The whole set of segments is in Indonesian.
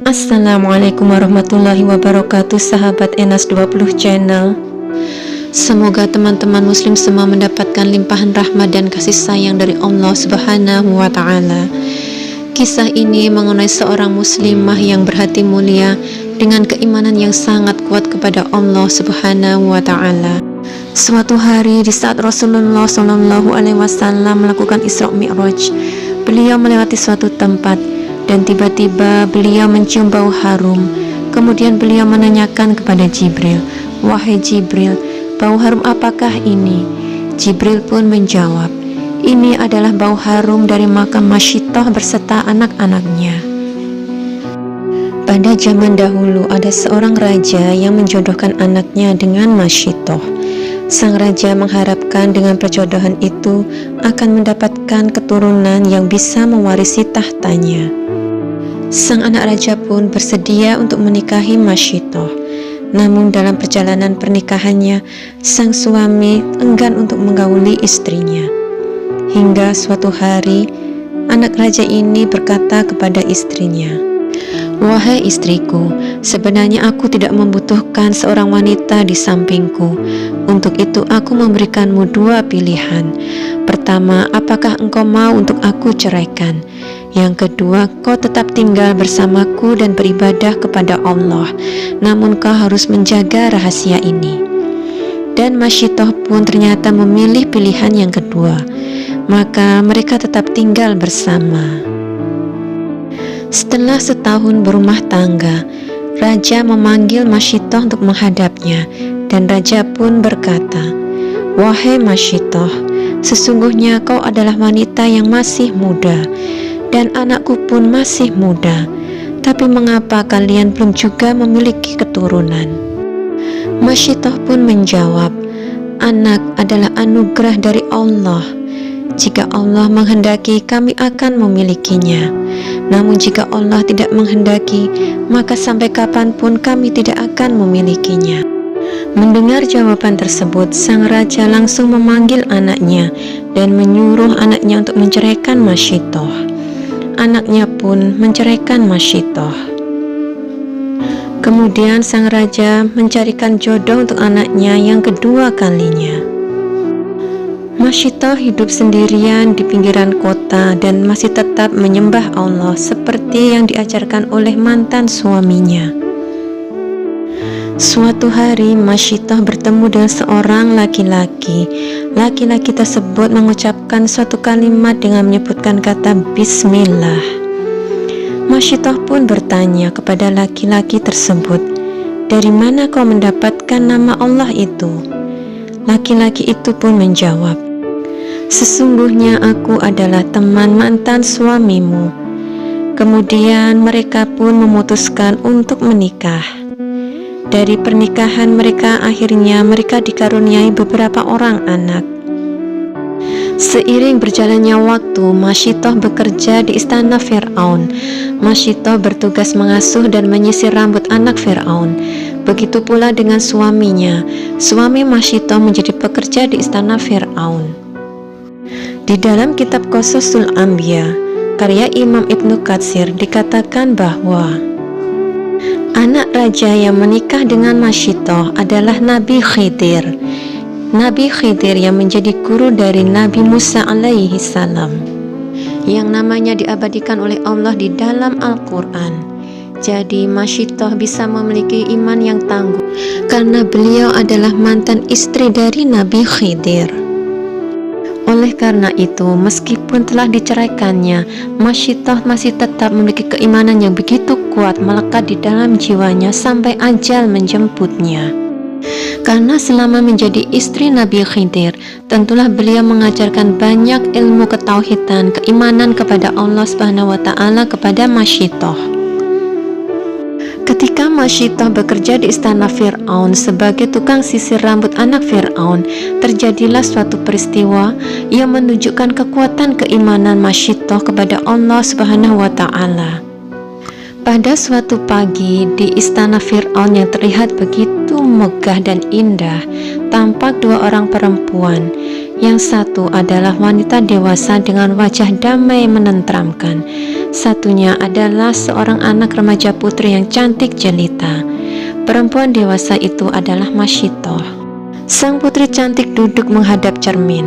Assalamualaikum warahmatullahi wabarakatuh, sahabat Enas 20 channel. Semoga teman-teman muslim semua mendapatkan limpahan rahmat dan kasih sayang dari Allah Subhanahu wa ta'ala. Kisah ini mengenai seorang muslimah yang berhati mulia dengan keimanan yang sangat kuat kepada Allah Subhanahu wa ta'ala. Suatu hari di saat Rasulullah SAW melakukan Isra Mi'raj, beliau melewati suatu tempat dan tiba-tiba beliau mencium bau harum. Kemudian beliau menanyakan kepada Jibril, "Wahai Jibril, bau harum apakah ini?" Jibril pun menjawab, "Ini adalah bau harum dari makam Masyitoh berserta anak-anaknya." Pada zaman dahulu ada seorang raja yang menjodohkan anaknya dengan Masyitoh. Sang raja mengharapkan dengan perjodohan itu akan mendapatkan keturunan yang bisa mewarisi tahtanya. Sang anak raja pun bersedia untuk menikahi Masyitoh. Namun dalam perjalanan pernikahannya, sang suami enggan untuk menggauli istrinya. Hingga suatu hari, anak raja ini berkata kepada istrinya, "Wahai istriku, sebenarnya aku tidak membutuhkan seorang wanita di sampingku. Untuk itu aku memberikanmu dua pilihan. Pertama, apakah engkau mau untuk aku ceraikan? Yang kedua, kau tetap tinggal bersamaku dan beribadah kepada Allah. Namun kau harus menjaga rahasia ini." Dan Masyitoh pun ternyata memilih pilihan yang kedua. Maka mereka tetap tinggal bersama. Setelah setahun berumah tangga, raja memanggil Masyitoh untuk menghadapnya, dan raja pun berkata, "Wahai Masyitoh, sesungguhnya kau adalah wanita yang masih muda, dan anakku pun masih muda. Tapi mengapa kalian belum juga memiliki keturunan?" Masyitoh pun menjawab, "Anak adalah anugerah dari Allah. Jika Allah menghendaki, kami akan memilikinya. Namun jika Allah tidak menghendaki, maka sampai kapanpun kami tidak akan memilikinya." Mendengar jawaban tersebut, sang raja langsung memanggil anaknya dan menyuruh anaknya untuk menceraikan Masyitoh. Anaknya pun menceraikan Masyitoh. Kemudian sang raja mencarikan jodoh untuk anaknya yang kedua kalinya. Masyitoh hidup sendirian di pinggiran kota dan masih tetap menyembah Allah seperti yang diajarkan oleh mantan suaminya. Suatu hari Masyitoh bertemu dengan seorang laki-laki. Laki-laki tersebut mengucapkan suatu kalimat dengan menyebutkan kata Bismillah. Masyitoh pun bertanya kepada laki-laki tersebut, "Dari mana kau mendapatkan nama Allah itu?" Laki-laki itu pun menjawab, "Sesungguhnya aku adalah teman mantan suamimu." Kemudian mereka pun memutuskan untuk menikah. Dari pernikahan mereka akhirnya mereka dikaruniai beberapa orang anak. Seiring berjalannya waktu, Masyitoh bekerja di istana Fir'aun. Masyitoh bertugas mengasuh dan menyisir rambut anak Fir'aun. Begitu pula dengan suaminya. Suami Masyitoh menjadi pekerja di istana Fir'aun. Di dalam kitab Qasasul Anbiya, karya Imam Ibnu Katsir, dikatakan bahwa anak raja yang menikah dengan Masyitoh adalah Nabi Khidir. Nabi Khidir yang menjadi guru dari Nabi Musa alaihi salam, yang namanya diabadikan oleh Allah di dalam Al-Quran. Jadi Masyitoh bisa memiliki iman yang tangguh karena beliau adalah mantan istri dari Nabi Khidir. Oleh karena itu, meskipun telah diceraikannya, Masyitoh masih tetap memiliki keimanan yang begitu kuat melekat di dalam jiwanya sampai ajal menjemputnya. Karena selama menjadi istri Nabi Khidir, tentulah beliau mengajarkan banyak ilmu ketauhidan, keimanan kepada Allah Subhanahu wa ta'ala kepada Masyitoh. Ketika Masyitoh bekerja di istana Fir'aun sebagai tukang sisir rambut anak Fir'aun, terjadilah suatu peristiwa yang menunjukkan kekuatan keimanan Masyitoh kepada Allah Subhanahu wa ta'ala. Pada suatu pagi di istana Fir'aun yang terlihat begitu megah dan indah, tampak dua orang perempuan. Yang satu adalah wanita dewasa dengan wajah damai menenteramkan. Satunya adalah seorang anak remaja putri yang cantik jelita. Perempuan dewasa itu adalah Masyitoh. Sang putri cantik duduk menghadap cermin.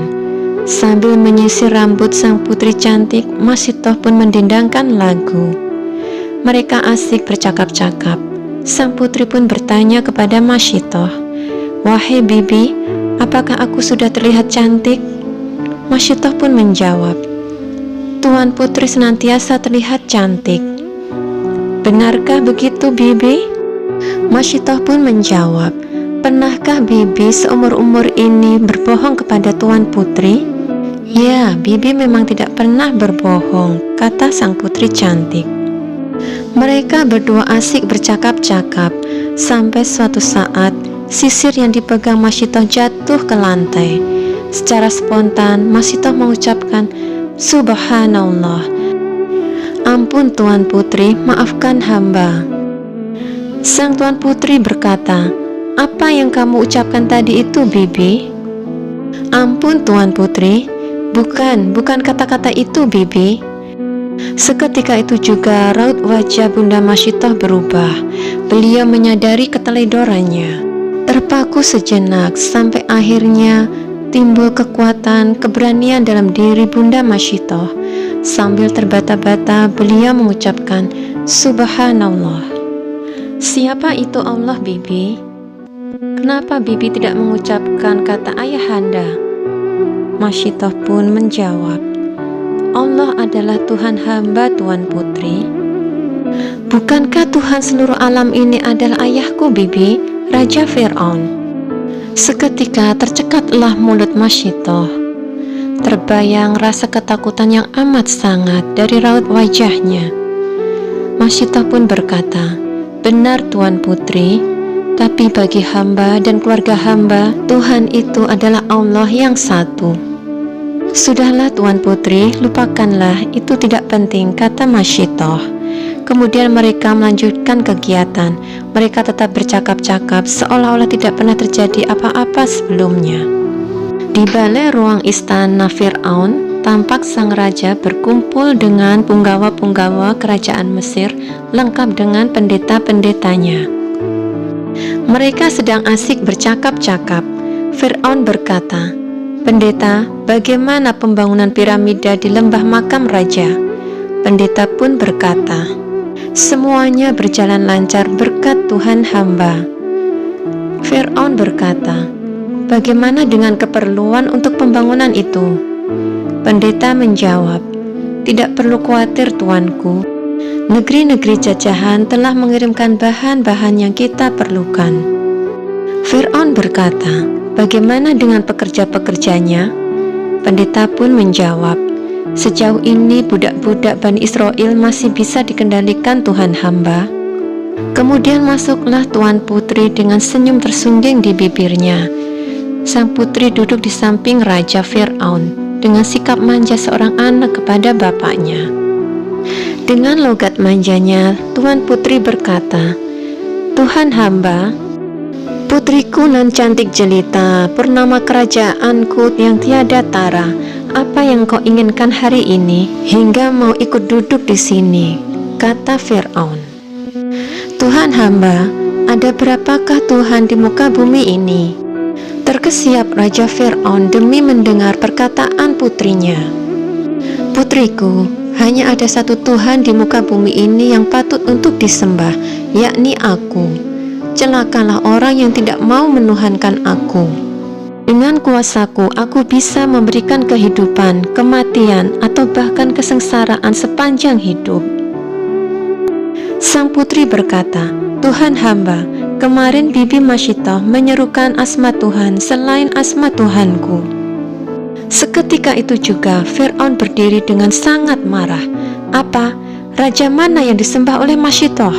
Sambil menyisir rambut sang putri cantik, Masyitoh pun mendendangkan lagu. Mereka asik bercakap-cakap. Sang putri pun bertanya kepada Masyitoh, "Wahai bibi, apakah aku sudah terlihat cantik?" Masyitoh pun menjawab, "Tuan putri senantiasa terlihat cantik." "Benarkah begitu, bibi?" Masyitoh pun menjawab, "Pernahkah bibi seumur-umur ini berbohong kepada tuan putri?" "Ya, bibi memang tidak pernah berbohong," kata sang putri cantik. Mereka berdua asik bercakap-cakap sampai suatu saat sisir yang dipegang Masyitoh jatuh ke lantai. Secara spontan Masyitoh mengucapkan, "Subhanallah, ampun tuan putri, maafkan hamba." Sang tuan putri berkata, "Apa yang kamu ucapkan tadi itu, bibi?" "Ampun tuan putri, bukan kata-kata itu, bibi." Seketika itu juga raut wajah Bunda Masyitoh berubah. Beliau menyadari keteledorannya. Terpaku sejenak sampai akhirnya timbul kekuatan, keberanian dalam diri Bunda Masyitoh. Sambil terbata-bata beliau mengucapkan, "Subhanallah." "Siapa itu Allah, bibi? Kenapa bibi tidak mengucapkan kata ayahanda?" Masyitoh pun menjawab, "Allah adalah Tuhan hamba tuan putri." "Bukankah Tuhan seluruh alam ini adalah ayahku, bibi, Raja Fir'aun?" Seketika tercekatlah mulut Masyitoh. Terbayang rasa ketakutan yang amat sangat dari raut wajahnya. Masyitoh pun berkata, "Benar tuan putri, tapi bagi hamba dan keluarga hamba, Tuhan itu adalah Allah yang satu." "Sudahlah tuan putri, lupakanlah, itu tidak penting," kata Masyitoh. Kemudian mereka melanjutkan kegiatan. Mereka tetap bercakap-cakap seolah-olah tidak pernah terjadi apa-apa sebelumnya. Di balai ruang istana Fir'aun, tampak sang raja berkumpul dengan punggawa-punggawa kerajaan Mesir lengkap dengan pendeta-pendetanya. Mereka sedang asik bercakap-cakap. Fir'aun berkata, "Pendeta, bagaimana pembangunan piramida di lembah makam raja?" Pendeta pun berkata, "Semuanya berjalan lancar berkat Tuhan hamba." Fir'aun berkata, "Bagaimana dengan keperluan untuk pembangunan itu?" Pendeta menjawab, "Tidak perlu khawatir tuanku. Negeri-negeri jajahan telah mengirimkan bahan-bahan yang kita perlukan." Fir'aun berkata, "Bagaimana dengan pekerja-pekerjanya?" Pendeta pun menjawab, "Sejauh ini budak-budak Bani Israel masih bisa dikendalikan Tuhan hamba." Kemudian masuklah tuan putri dengan senyum tersungging di bibirnya. Sang putri duduk di samping Raja Fir'aun dengan sikap manja seorang anak kepada bapaknya. Dengan logat manjanya, tuan putri berkata, "Tuhan hamba, putriku nan cantik jelita, purnama kerajaanku yang tiada tara, apa yang kau inginkan hari ini hingga mau ikut duduk di sini?" kata Fir'aun. "Tuhan hamba, ada berapakah Tuhan di muka bumi ini?" Terkesiap Raja Fir'aun demi mendengar perkataan putrinya. "Putriku, hanya ada satu Tuhan di muka bumi ini yang patut untuk disembah, yakni aku. Celakalah orang yang tidak mau menuhankan aku. Dengan kuasaku, aku bisa memberikan kehidupan, kematian, atau bahkan kesengsaraan sepanjang hidup." Sang putri berkata, "Tuhan hamba, kemarin Bibi Masyitoh menyerukan asma Tuhan selain asma Tuhanku." Seketika itu juga Fir'aun berdiri dengan sangat marah. "Apa? Raja mana yang disembah oleh Masyitoh?"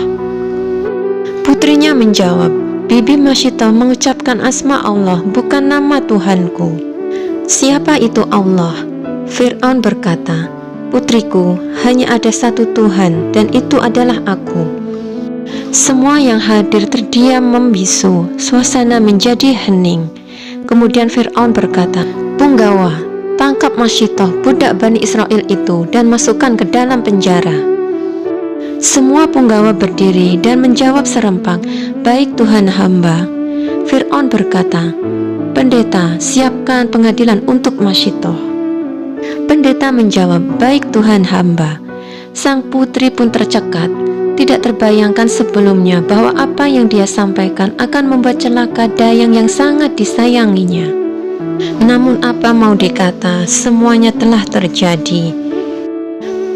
Putrinya menjawab, "Bibi Masyitoh mengucapkan asma Allah, bukan nama Tuhanku." "Siapa itu Allah?" Fir'aun berkata, "Putriku, hanya ada satu Tuhan, dan itu adalah aku." Semua yang hadir terdiam membisu, suasana menjadi hening. Kemudian Fir'aun berkata, Punggawa, tangkap Masyitoh, budak Bani Israel itu, dan masukkan ke dalam penjara. Semua punggawa berdiri dan menjawab serempak, "Baik Tuhan hamba." Fir'aun berkata, "Pendeta, siapkan pengadilan untuk Masyitoh." Pendeta menjawab, "Baik Tuhan hamba." Sang putri pun tercekat. Tidak terbayangkan sebelumnya bahwa apa yang dia sampaikan akan membuat celaka dayang yang sangat disayanginya. Namun apa mau dikata, semuanya telah terjadi.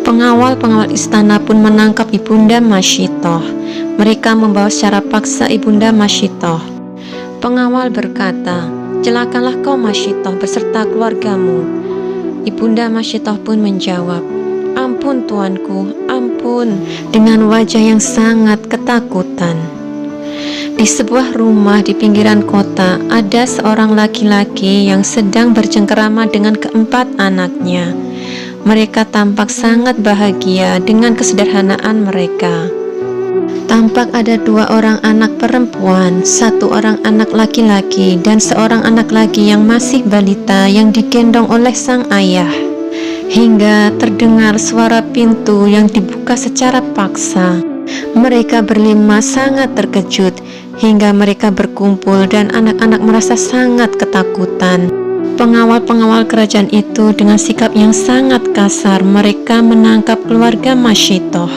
Pengawal-pengawal istana pun menangkap Ibunda Masyitoh. Mereka membawa secara paksa Ibunda Masyitoh. Pengawal berkata, "Celakalah kau Masyitoh beserta keluargamu." Ibunda Masyitoh pun menjawab, "Ampun tuanku, ampun," dengan wajah yang sangat ketakutan. Di sebuah rumah di pinggiran kota, ada seorang laki-laki yang sedang bercengkerama dengan keempat anaknya. Mereka tampak sangat bahagia dengan kesederhanaan mereka. Tampak ada 2 orang anak perempuan, 1 orang anak laki-laki, dan seorang anak lagi yang masih balita yang digendong oleh sang ayah. Hingga terdengar suara pintu yang dibuka secara paksa. Mereka berlima sangat terkejut hingga mereka berkumpul dan anak-anak merasa sangat ketakutan. Pengawal-pengawal kerajaan itu dengan sikap yang sangat kasar mereka menangkap keluarga Masyitoh.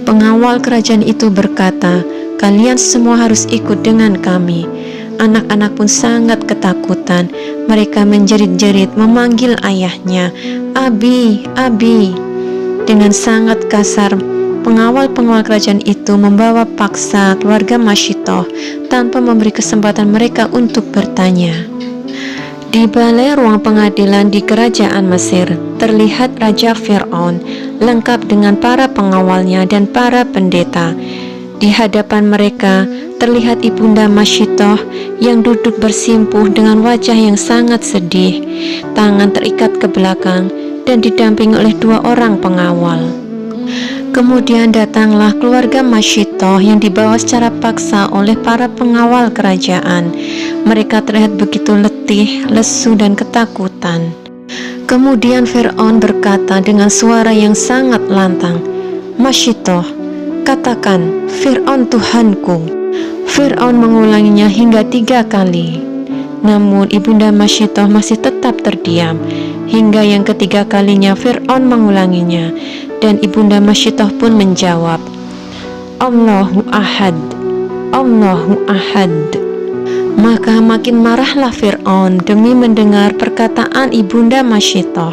Pengawal kerajaan itu berkata, "Kalian semua harus ikut dengan kami." Anak-anak pun sangat ketakutan. Mereka menjerit-jerit memanggil ayahnya, "Abi, Abi." Dengan sangat kasar, pengawal-pengawal kerajaan itu membawa paksa keluarga Masyitoh tanpa memberi kesempatan mereka untuk bertanya. Di balai ruang pengadilan di kerajaan Mesir, terlihat Raja Fir'aun lengkap dengan para pengawalnya dan para pendeta. Di hadapan mereka terlihat Ibunda Masyitoh yang duduk bersimpuh dengan wajah yang sangat sedih, tangan terikat ke belakang dan didampingi oleh 2 orang pengawal. Kemudian datanglah keluarga Masyitoh yang dibawa secara paksa oleh para pengawal kerajaan. Mereka terlihat begitu letih, lesu, dan ketakutan. Kemudian Fir'aun berkata dengan suara yang sangat lantang, "Masyitoh, katakan, Fir'aun Tuhanku." Fir'aun mengulanginya hingga 3 kali. Namun Ibunda Masyitoh masih tetap terdiam. Hingga yang ketiga kalinya Fir'aun mengulanginya, dan Ibunda Masyitoh pun menjawab, "Allahu Ahad, Allahu Ahad." Maka makin marahlah Fir'aun demi mendengar perkataan Ibunda Masyitoh.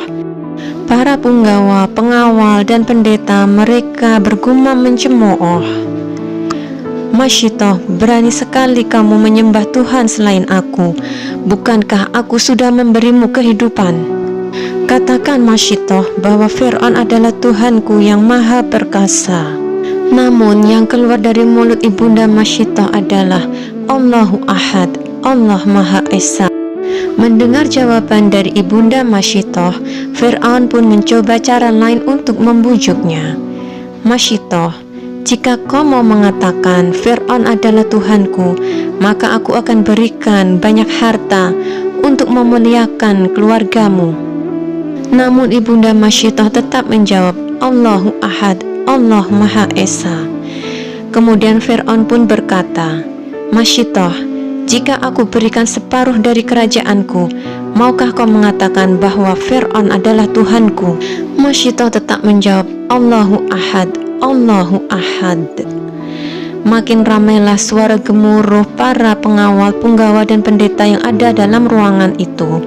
Para punggawa, pengawal, dan pendeta mereka bergumam mencemooh, "Masyitoh, berani sekali kamu menyembah Tuhan selain aku. Bukankah aku sudah memberimu kehidupan? Katakan Masyitoh bahwa Fir'aun adalah Tuhanku yang maha perkasa." Namun yang keluar dari mulut Ibunda Masyitoh adalah Allahu Ahad, Allah Maha Esa. Mendengar jawaban dari Ibunda Masyitoh, Fir'aun pun mencoba cara lain untuk membujuknya. "Masyitoh, jika kau mau mengatakan Fir'aun adalah Tuhanku, maka aku akan berikan banyak harta untuk memuliakan keluargamu." Namun Ibunda Masyitoh tetap menjawab, Allahu Ahad, Allah Maha Esa. Kemudian Fir'aun pun berkata, "Masyitoh, jika aku berikan separuh dari kerajaanku, maukah kau mengatakan bahwa Fir'aun adalah Tuhanku?" Masyitoh tetap menjawab, Allahu Ahad, Allahu Ahad. Makin ramailah suara gemuruh para pengawal, punggawa, dan pendeta yang ada dalam ruangan itu.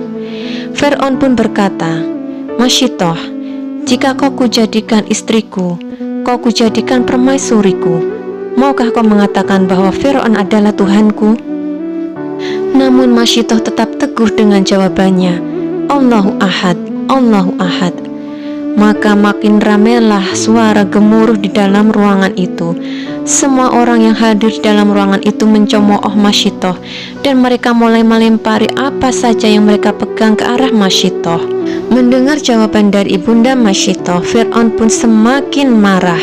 Fir'aun pun berkata, "Masyitoh, jika kau kujadikan istriku, kau kujadikan permaisuriku, maukah kau mengatakan bahwa Fir'aun adalah Tuhanku?" Namun Masyitoh tetap teguh dengan jawabannya, Allahu Ahad, Allahu Ahad. Maka makin ramailah suara gemuruh di dalam ruangan itu. Semua orang yang hadir di dalam ruangan itu mencemooh Masyitoh, dan mereka mulai melempari apa saja yang mereka pegang ke arah Masyitoh. Mendengar jawaban dari Ibunda Masyitoh, Fir'aun pun semakin marah.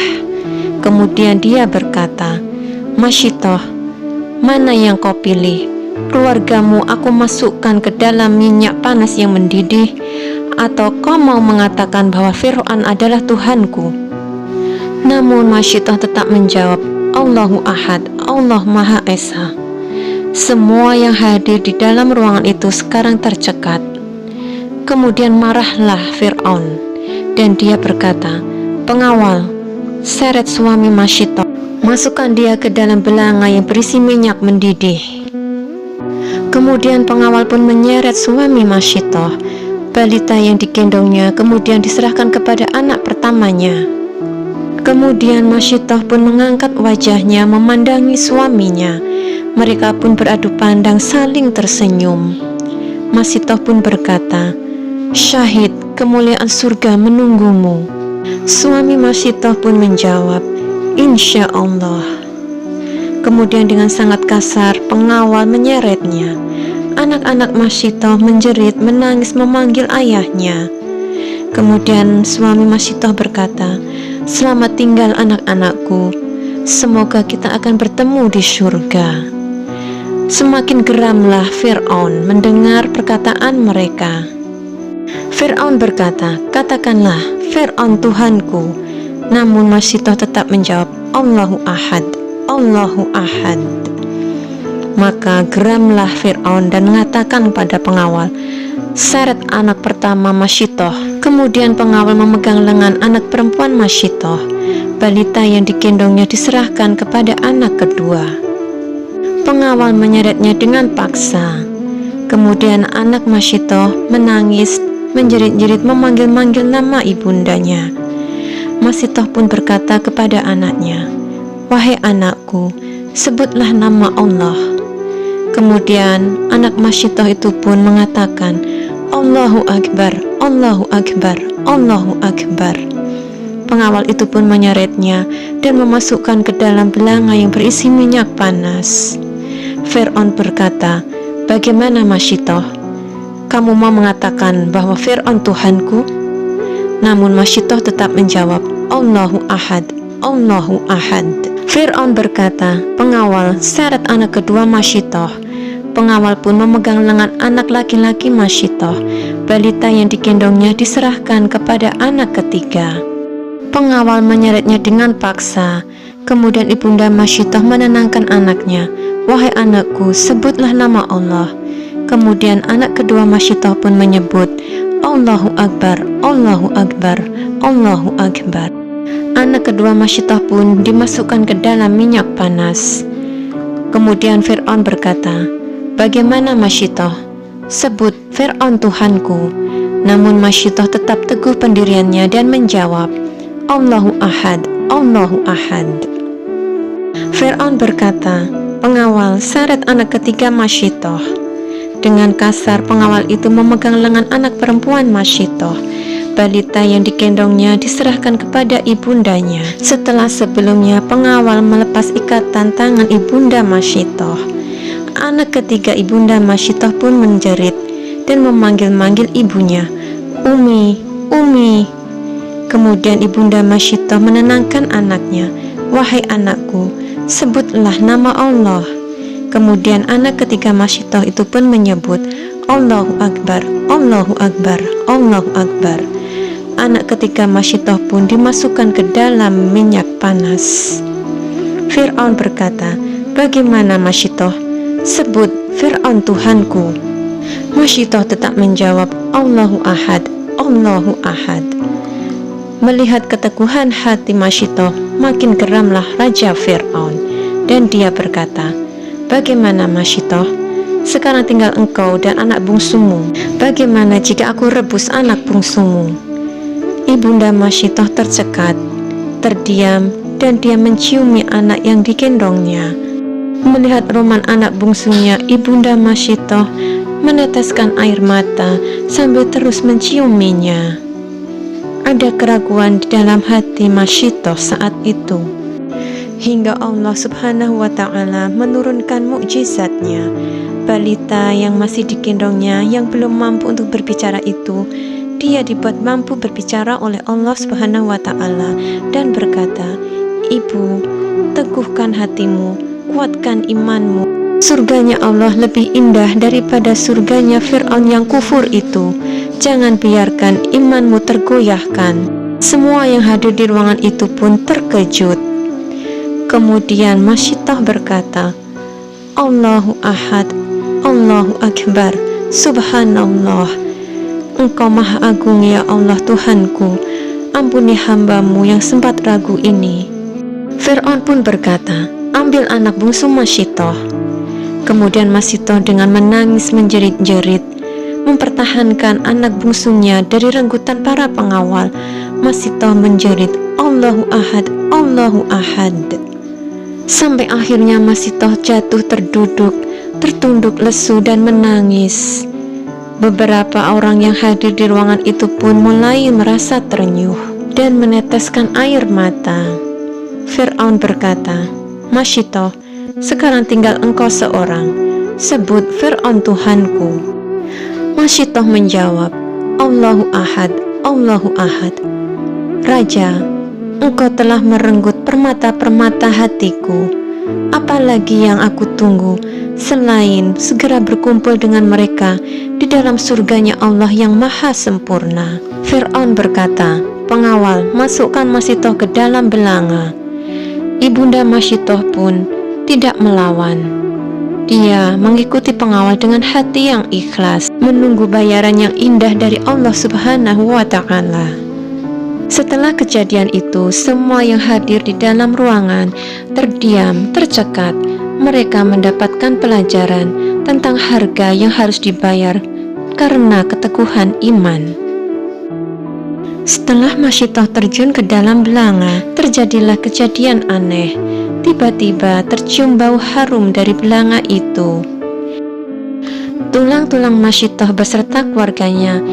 Kemudian dia berkata, "Masyitoh, mana yang kau pilih? keluargamu aku masukkan ke dalam minyak panas yang mendidih, atau kau mau mengatakan bahwa Fir'aun adalah Tuhanku?" Namun Masyitah tetap menjawab, "Allahu Ahad, Allah Maha Esa." Semua yang hadir di dalam ruangan itu sekarang tercekat. Kemudian marahlah Fir'aun, dan dia berkata, "Pengawal, seret suami Masyitah, masukkan dia ke dalam belanga yang berisi minyak mendidih." Kemudian pengawal pun menyeret suami Masyitah. Balita yang digendongnya kemudian diserahkan kepada anak pertamanya. Kemudian Masyitah pun mengangkat wajahnya memandangi suaminya. Mereka pun beradu pandang saling tersenyum. Masyitah pun berkata, "Syahid, kemuliaan surga menunggumu." Suami Masyitah pun menjawab, "Insya Allah." Kemudian dengan sangat kasar pengawal menyeretnya. Anak-anak Masyitah menjerit, menangis, memanggil ayahnya. Kemudian suami Masyitah berkata, "Selamat tinggal anak-anakku, semoga kita akan bertemu di surga." Semakin geramlah Fir'aun mendengar perkataan mereka. Fir'aun berkata, "Katakanlah, Fir'aun Tuhanku." Namun Masyitah tetap menjawab, "Allahu Ahad, Allahu Ahad." Maka geramlah Fir'aun dan mengatakan pada pengawal, "Seret anak pertama Masyitah." Kemudian pengawal memegang lengan anak perempuan Masyitah. Balita yang digendongnya diserahkan kepada anak kedua. Pengawal menyeretnya dengan paksa. Kemudian anak Masyitah menangis, menjerit-jerit, memanggil-manggil nama ibundanya. Masyitah pun berkata kepada anaknya, "Wahai anakku, sebutlah nama Allah." Kemudian anak Masyitah itu pun mengatakan, "Allahu Akbar, Allahu Akbar, Allahu Akbar." Pengawal itu pun menyeretnya dan memasukkan ke dalam belanga yang berisi minyak panas. Fir'aun berkata, "Bagaimana Masyitah? Kamu mau mengatakan bahwa Fir'aun Tuhanku?" Namun Masyitah tetap menjawab, "Allahu Ahad, Allahu Ahad." Fir'aun berkata, "Pengawal, seret anak kedua Masyitah." Pengawal pun memegang lengan anak laki-laki Masyitah. Balita yang digendongnya diserahkan kepada anak ketiga. Pengawal menyeretnya dengan paksa. Kemudian ibunda Masyitah menenangkan anaknya, "Wahai anakku, sebutlah nama Allah." Kemudian anak kedua Masyitah pun menyebut, "Allahu Akbar, Allahu Akbar, Allahu Akbar." Anak kedua Masyitah pun dimasukkan ke dalam minyak panas. Kemudian Fir'aun berkata, "Bagaimana Masyitah? Sebut Fir'aun Tuhanku." Namun Masyitah tetap teguh pendiriannya dan menjawab, "Allahu Ahad, Allahu Ahad." Fir'aun berkata, "Pengawal, seret anak ketiga Masyitah." Dengan kasar pengawal itu memegang lengan anak perempuan Masyitah. Balita yang digendongnya diserahkan kepada ibundanya. Setelah sebelumnya pengawal melepas ikatan tangan ibunda Masyitah. Anak ketiga ibunda Masyitah pun menjerit dan memanggil-manggil ibunya, "Umi, Umi." Kemudian ibunda Masyitah menenangkan anaknya, "Wahai anakku, sebutlah nama Allah." Kemudian anak ketiga Masyitah itu pun menyebut, "Allahu Akbar, Allahu Akbar, Allahu Akbar." Anak ketiga Masyitah pun dimasukkan ke dalam minyak panas. Fir'aun berkata, "Bagaimana Masyitah? Sebut Fir'aun Tuhanku." Masyitah tetap menjawab, "Allahu Ahad, Allahu Ahad." Melihat keteguhan hati Masyitah, makin geramlah Raja Fir'aun, dan dia berkata, "Bagaimana Masyitah? Sekarang tinggal engkau dan anak bungsumu. Bagaimana jika aku rebus anak bungsumu?" Ibunda Masyitah tercekat, terdiam, dan dia menciumi anak yang digendongnya. Melihat roman anak bungsunya, ibunda Masyitah meneteskan air mata sambil terus menciuminya. Ada keraguan di dalam hati Masyitah saat itu, hingga Allah Subhanahu wa Ta'ala menurunkan mukjizatnya. Balita yang masih digendongnya yang belum mampu untuk berbicara itu, dia dibuat mampu berbicara oleh Allah Subhanahu wa Ta'ala dan berkata, "Ibu, teguhkan hatimu, kuatkan imanmu. Surganya Allah lebih indah daripada surganya Fir'aun yang kufur itu. Jangan biarkan imanmu tergoyahkan. Semua yang hadir di ruangan itu pun terkejut. Kemudian Masyitah berkata, Allahu Ahad, Allahu Akbar, Subhanallah. Engkau Maha Agung ya Allah Tuhanku, ampuni hambamu yang sempat ragu ini. Fir'aun pun berkata, ambil anak bungsu Masyitah. Kemudian Masyitah dengan menangis menjerit-jerit mempertahankan anak bungsunya dari renggutan para pengawal. Masyitah menjerit, Allahu Ahad, Allahu Ahad. Sampai akhirnya Masyitah jatuh tertunduk lesu dan menangis. Beberapa orang yang hadir di ruangan itu pun mulai merasa ternyuh dan meneteskan air mata. Fir'aun berkata, Masyitah, sekarang tinggal engkau seorang, sebut Fir'aun Tuhanku. Masyitah menjawab, Allahu Ahad, Allahu Ahad. Raja, engkau telah merenggut permata-permata hatiku. Apalagi yang aku tunggu selain segera berkumpul dengan mereka di dalam surganya Allah yang maha sempurna. Fir'aun berkata, pengawal, masukkan Masyitah ke dalam belanga. Ibunda Masyitah pun tidak melawan. Dia mengikuti pengawal dengan hati yang ikhlas, menunggu bayaran yang indah dari Allah Subhanahu wa Ta'ala. Setelah kejadian itu, semua yang hadir di dalam ruangan terdiam, tercekat. Mereka mendapatkan pelajaran tentang harga yang harus dibayar karena keteguhan iman. Setelah Masyitah terjun ke dalam belanga, terjadilah kejadian aneh. Tiba-tiba tercium bau harum dari belanga itu. Tulang-tulang Masyitah beserta keluarganya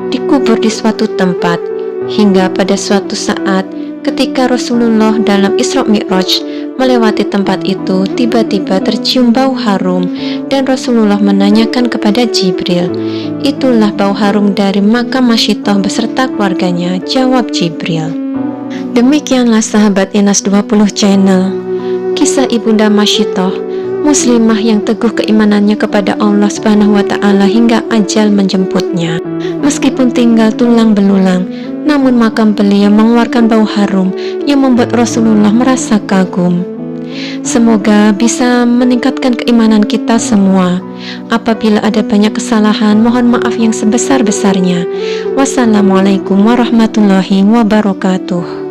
dikubur di suatu tempat, hingga pada suatu saat ketika Rasulullah dalam Isra Mi'raj melewati tempat itu, tiba-tiba tercium bau harum dan Rasulullah menanyakan kepada Jibril, itulah bau harum dari makam Masyitah beserta keluarganya, jawab Jibril. Demikianlah sahabat Inas 20 channel, kisah ibunda Masyitah, muslimah yang teguh keimanannya kepada Allah Subhanahu wa Ta'ala hingga ajal menjemputnya. Meskipun tinggal tulang belulang, namun makam beliau mengeluarkan bau harum yang membuat Rasulullah merasa kagum. Semoga bisa meningkatkan keimanan kita semua. Apabila ada banyak kesalahan, mohon maaf yang sebesar-besarnya. Wassalamualaikum warahmatullahi wabarakatuh.